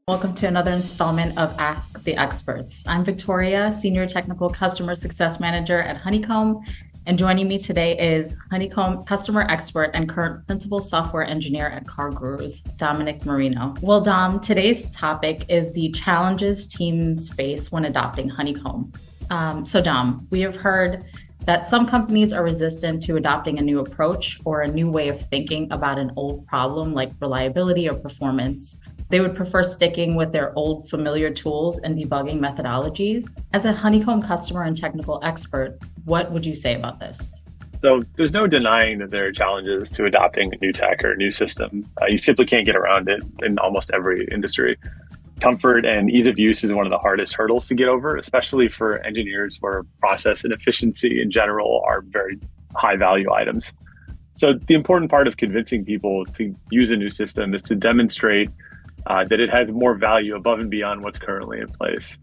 Welcome to another installment of Ask the Experts. I'm Victoria, Senior Technical Customer Success Manager at Honeycomb, and joining me today is Honeycomb Customer Expert and current Principal Software Engineer at Cargurus, Dominic Marino. Well, Dom, today's topic is the challenges teams face when adopting Honeycomb. So Dom, we have heard that some companies are resistant to adopting a new approach or a new way of thinking about an old problem like reliability or performance. They would prefer sticking with their old familiar tools and debugging methodologies. As a Honeycomb customer and technical expert, what would you say about this? So there's no denying that there are challenges to adopting a new tech or a new system. You simply can't get around it in almost every industry. Comfort and ease of use is one of the hardest hurdles to get over, especially for engineers where process and efficiency in general are very high value items. So the important part of convincing people to use a new system is to demonstrate that it has more value above and beyond what's currently in place.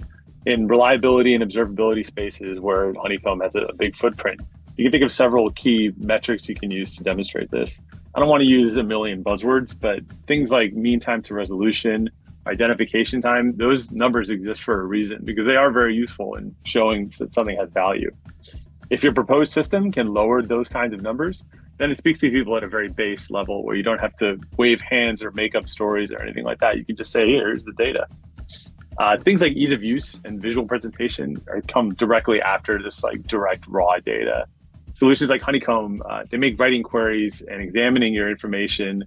In reliability and observability spaces where Honeycomb has a big footprint, you can think of several key metrics you can use to demonstrate this. I don't want to use a million buzzwords, but things like mean time to resolution, identification time, those numbers exist for a reason because they are very useful in showing that something has value. If your proposed system can lower those kinds of numbers, then it speaks to people at a very base level where you don't have to wave hands or make up stories or anything like that. You can just say, here's the data. Things like ease of use and visual presentation come directly after this direct raw data. Solutions like Honeycomb, they make writing queries and examining your information.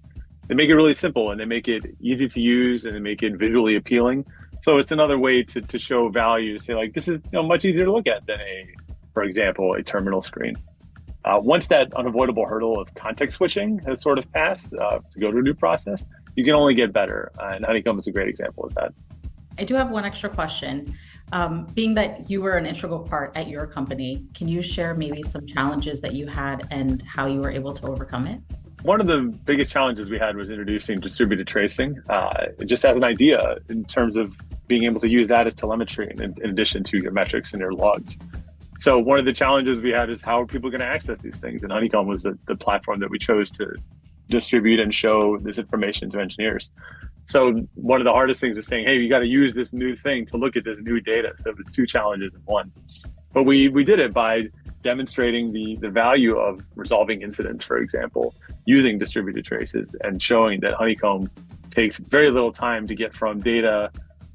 They make it really simple and they make it easy to use and they make it visually appealing. So it's another way to show value, say this is much easier to look at than for example, a terminal screen. Once that unavoidable hurdle of context switching has sort of passed to go to a new process, you can only get better. And Honeycomb is a great example of that. I do have one extra question. Being that you were an integral part at your company, can you share maybe some challenges that you had and how you were able to overcome it? One of the biggest challenges we had was introducing distributed tracing, just as an idea in terms of being able to use that as telemetry in addition to your metrics and your logs. So one of the challenges we had is how are people going to access these things? And Honeycomb was the platform that we chose to distribute and show this information to engineers. So one of the hardest things is saying, hey, you got to use this new thing to look at this new data. So it was two challenges in one. But we did it by demonstrating the value of resolving incidents, for example, using distributed traces and showing that Honeycomb takes very little time to get from data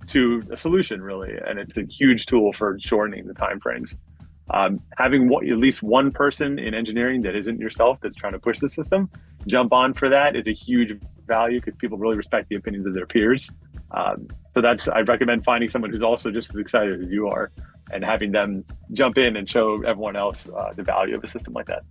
to a solution, really. And it's a huge tool for shortening the timeframes. Having at least one person in engineering that isn't yourself that's trying to push the system, jump on for that is a huge value because people really respect the opinions of their peers. So I recommend finding someone who's also just as excited as you are and having them jump in and show everyone else the value of a system like that.